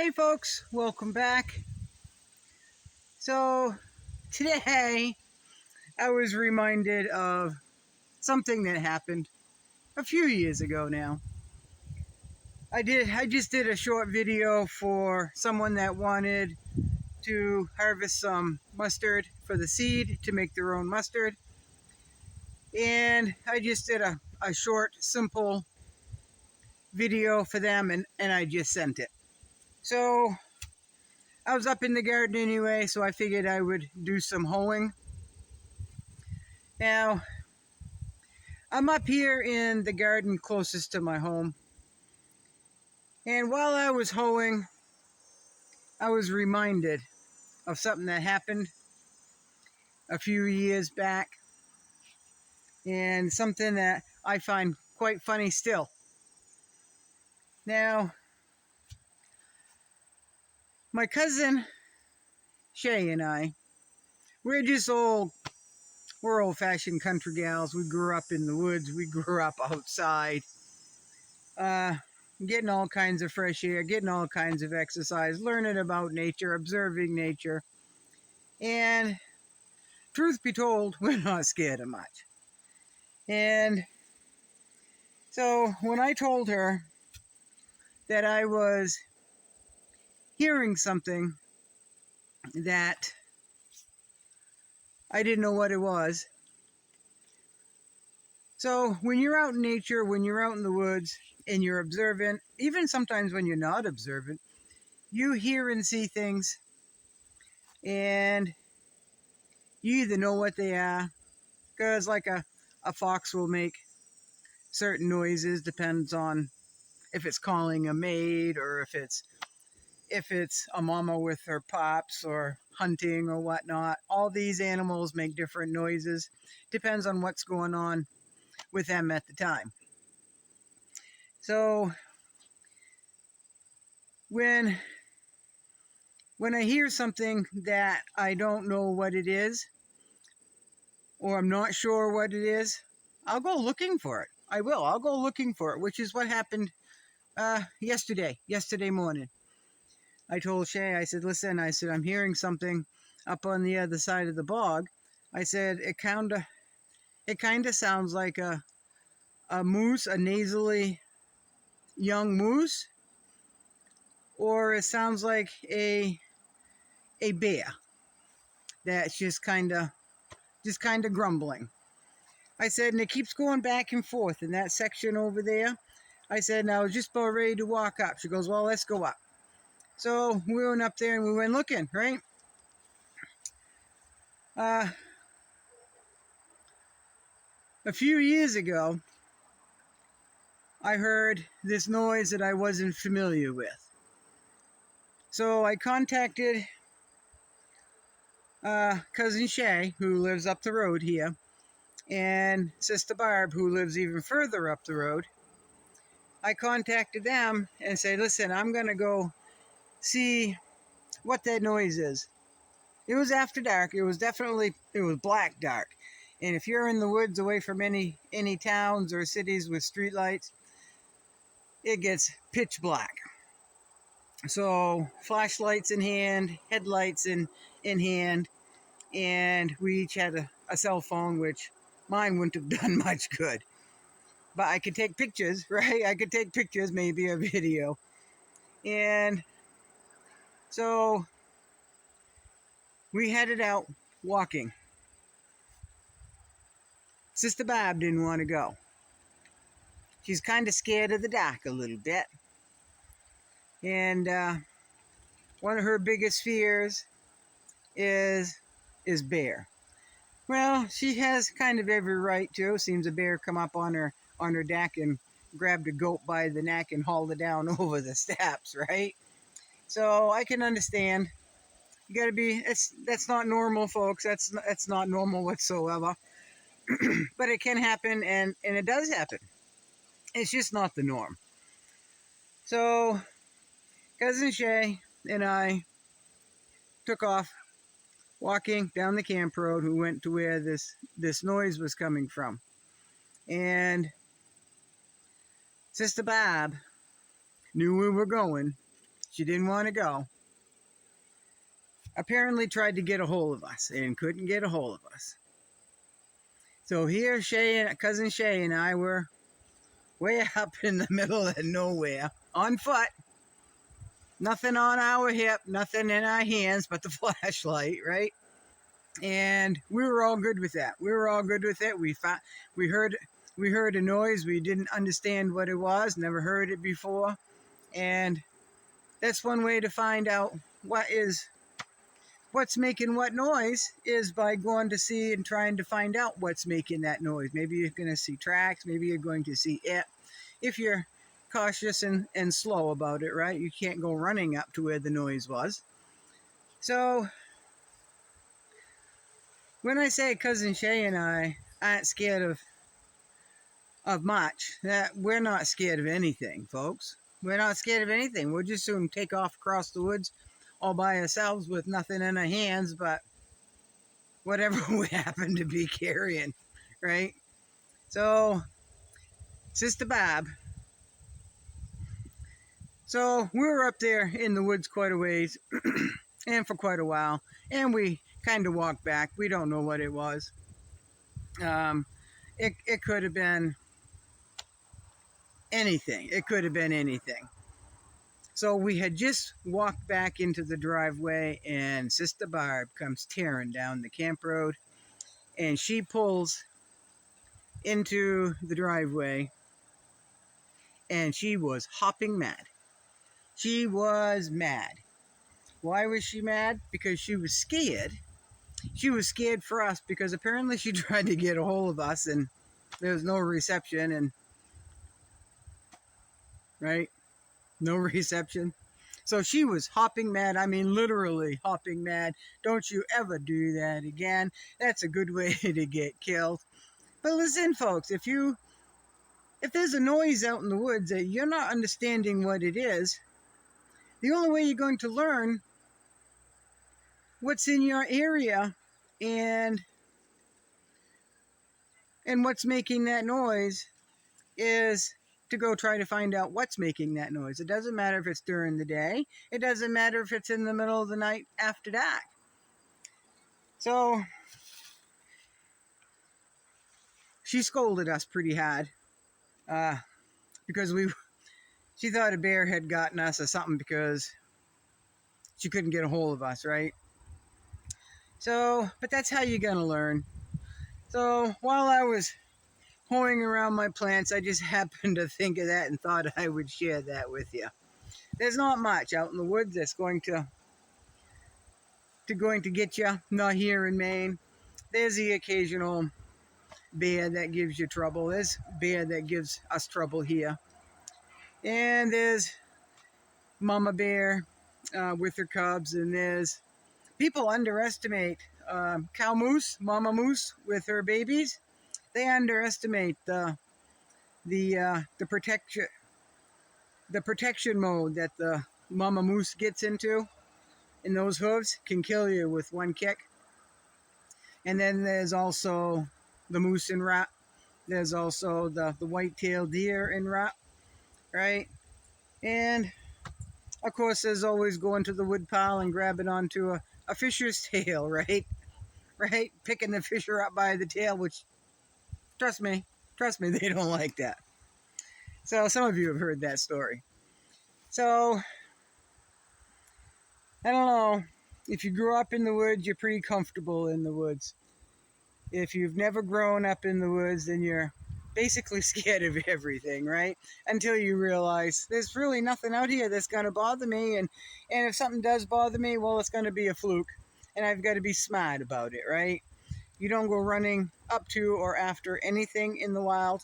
Hey folks, welcome back. So today I was reminded of something that happened a few years ago now. I just did a short video for someone that wanted to harvest some mustard for the seed to make their own mustard. And I just did a short, simple video for them and I just sent it. So I was up in the garden anyway, so I figured I would do some hoeing. Now, I'm up here in the garden closest to my home. And while I was hoeing, I was reminded of something that happened a few years back. And something that I find quite funny still. Now, my cousin Shay and I, we're old-fashioned country gals. We grew up in the woods. We grew up outside. Getting all kinds of fresh air, getting all kinds of exercise, learning about nature, observing nature. And truth be told, we're not scared of much. And so when I told her that I was hearing something that I didn't know what it was. So when you're out in nature, when you're out in the woods and you're observant, even sometimes when you're not observant, you hear and see things and you either know what they are, because like a fox will make certain noises, depends on if it's calling a mate or if it's a mama with her pups or hunting or whatnot. All these animals make different noises. Depends on what's going on with them at the time. So when I hear something that I don't know what it is, or I'm not sure what it is, I'll go looking for it. I'll go looking for it, which is what happened yesterday morning. I told Shay, I said, listen, I'm hearing something up on the other side of the bog. I said, it kind of sounds like a moose, a nasally young moose, or it sounds like a bear that's just kind of grumbling. I said, and it keeps going back and forth in that section over there. I said, and I was just about ready to walk up. She goes, well, let's go up. So we went up there and we went looking, right? A few years ago, I heard this noise that I wasn't familiar with. So I contacted cousin Shay, who lives up the road here, and Sister Barb, who lives even further up the road. I contacted them and said, listen, I'm going to go see what that noise is. It was after dark. It was black dark. And if you're in the woods away from any towns or cities with streetlights, it gets pitch black. So flashlights in hand, headlights in hand, and we each had a cell phone, which mine wouldn't have done much good. But I could take pictures, right? I could take pictures, maybe a video. And so we headed out walking. Sister Bob didn't want to go. She's kind of scared of the dark a little bit. And one of her biggest fears is bear. Well, she has kind of every right to. Seems a bear come up on her deck and grabbed a goat by the neck and hauled it down over the steps, right? So I can understand. You gotta be, that's not normal, folks. That's not normal whatsoever. But it can happen, and it does happen. It's just not the norm. So cousin Shay and I took off walking down the camp road. We went to where this noise was coming from. And Sister Bob knew we were going, She didn't want to go. Apparently tried to get a hold of us and couldn't get a hold of us. So here cousin Shay and I were way up in the middle of nowhere on foot. Nothing on our hip, nothing in our hands but the flashlight, right? And we were all good with that. We were all good with it. We heard a noise. We didn't understand what it was. Never heard it before. And that's one way to find out what's making what noise is by going to see and trying to find out what's making that noise. Maybe you're going to see tracks. Maybe you're going to see it. If you're cautious and slow about it, right? You can't go running up to where the noise was. So when I say cousin Shay and I aren't scared of much, that we're not scared of anything, folks. We're not scared of anything. We'll just soon take off across the woods all by ourselves with nothing in our hands but whatever we happen to be carrying, right? So, Sister Bob. So we were up there in the woods quite a ways and for quite a while, and we kind of walked back. We don't know what it was. It could have been anything. It could have been anything. So we had just walked back into the driveway, and Sister Barb comes tearing down the camp road, and she pulls into the driveway, and she was hopping mad. She was mad. Why was she mad? Because she was scared. She was scared for us because apparently she tried to get a hold of us, and there was no reception, and right? No reception. So she was hopping mad. I mean, literally hopping mad. Don't you ever do that again. That's a good way to get killed. But listen, folks, if there's a noise out in the woods that you're not understanding what it is, the only way you're going to learn what's in your area and what's making that noise is to go try to find out what's making that noise. It doesn't matter if it's during the day. It doesn't matter if it's in the middle of the night after dark. So she scolded us pretty hard because she thought a bear had gotten us or something because she couldn't get a hold of us, right? So, but that's how you're going to learn. So while I was hoeing around my plants, I just happened to think of that and thought I would share that with you. There's not much out in the woods that's going to get you, not here in Maine. There's the occasional bear that gives you trouble. There's bear that gives us trouble here. And there's mama bear with her cubs, and there's people underestimate cow moose, mama moose with her babies. They underestimate the protection mode that the mama moose gets into, and those hooves can kill you with one kick. And then there's also the moose and rat. There's also the white-tailed deer and rat, right? And of course, there's always going to the woodpile and grabbing onto a fisher's tail, right? Right? Picking the fisher up by the tail, which, trust me, they don't like that. So some of you have heard that story. So, I don't know. If you grew up in the woods, you're pretty comfortable in the woods. If you've never grown up in the woods, then you're basically scared of everything, right? Until you realize there's really nothing out here that's going to bother me. And if something does bother me, well, it's going to be a fluke. And I've got to be smart about it, right? You don't go running up to or after anything in the wild.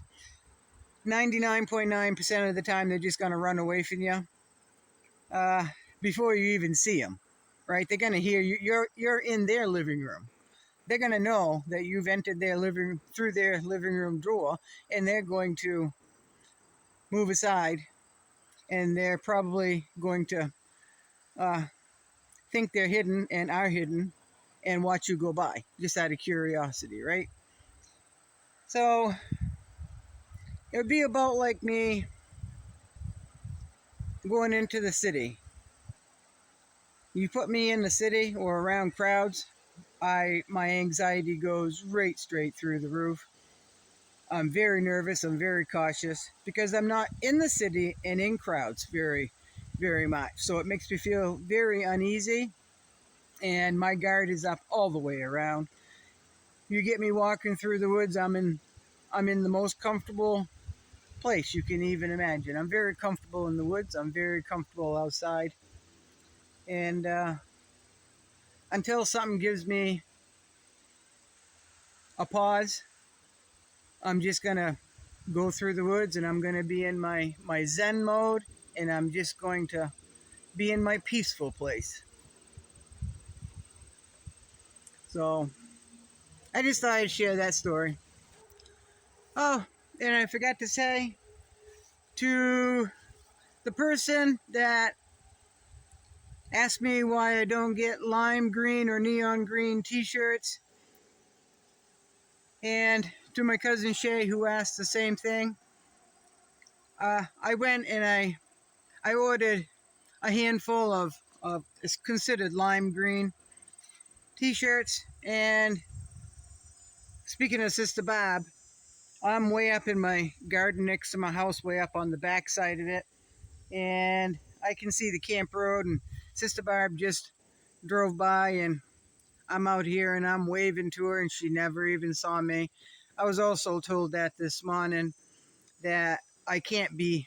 99.9% of the time, they're just going to run away from you before you even see them, right? They're going to hear you. You're in their living room. They're going to know that you've entered through their living room door, and they're going to move aside, and they're probably going to think they're hidden and are hidden and watch you go by, just out of curiosity, right? So it would be about like me going into the city You put me in the city or around crowds, my anxiety goes right straight through the roof. I'm very nervous, I'm very cautious because I'm not in the city and in crowds very much. So it makes me feel very uneasy, and my guard is up all the way around. You get me walking through the woods, I'm in the most comfortable place you can even imagine. I'm very comfortable in the woods. I'm very comfortable outside. And until something gives me a pause, I'm just going to go through the woods, and I'm going to be in my Zen mode, and I'm just going to be in my peaceful place. So I just thought I'd share that story. Oh, and I forgot to say to the person that asked me why I don't get lime green or neon green t-shirts, and to my cousin Shay, who asked the same thing, I went and I ordered a handful of it's considered lime green t-shirts. And speaking of Sister Bob, I'm way up in my garden next to my house, way up on the back side of it, and I can see the camp road, and Sister Barb just drove by, and I'm out here and I'm waving to her and she never even saw me. I was also told that this morning, that I can't be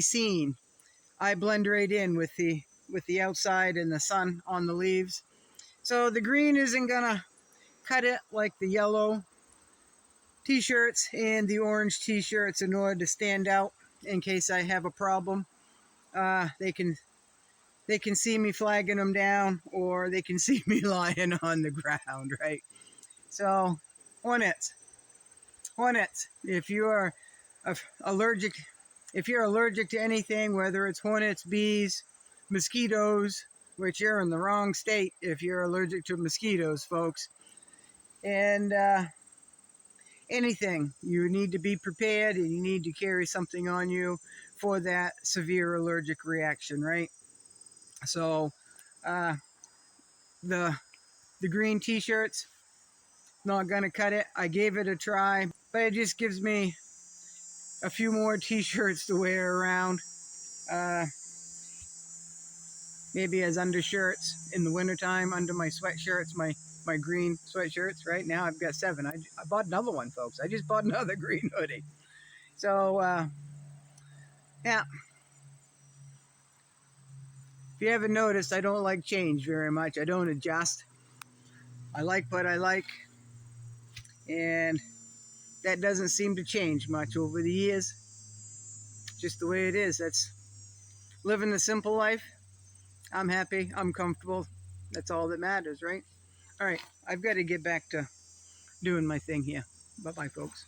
seen. I blend right in with the outside and the sun on the leaves. So the green isn't gonna cut it like the yellow t-shirts and the orange t-shirts in order to stand out in case I have a problem. They can see me flagging them down, or they can see me lying on the ground, right? So hornets, if you are allergic, if you're allergic to anything, whether it's hornets, bees, mosquitoes, which you're in the wrong state if you're allergic to mosquitoes, folks, and anything, you need to be prepared, and you need to carry something on you for that severe allergic reaction, right? So uh, the green t-shirts, not gonna cut it. I gave it a try, but it just gives me a few more t-shirts to wear around. Uh, maybe as undershirts in the wintertime, under my sweatshirts, my green sweatshirts. Right now I've got 7. I bought another one, folks. I just bought another green hoodie. So yeah, if you haven't noticed, I don't like change very much. I don't adjust. I like what I like, and that doesn't seem to change much over the years. Just the way it is. That's living the simple life. I'm happy. I'm comfortable. That's all that matters, right? All right. I've got to get back to doing my thing here. Bye-bye, folks.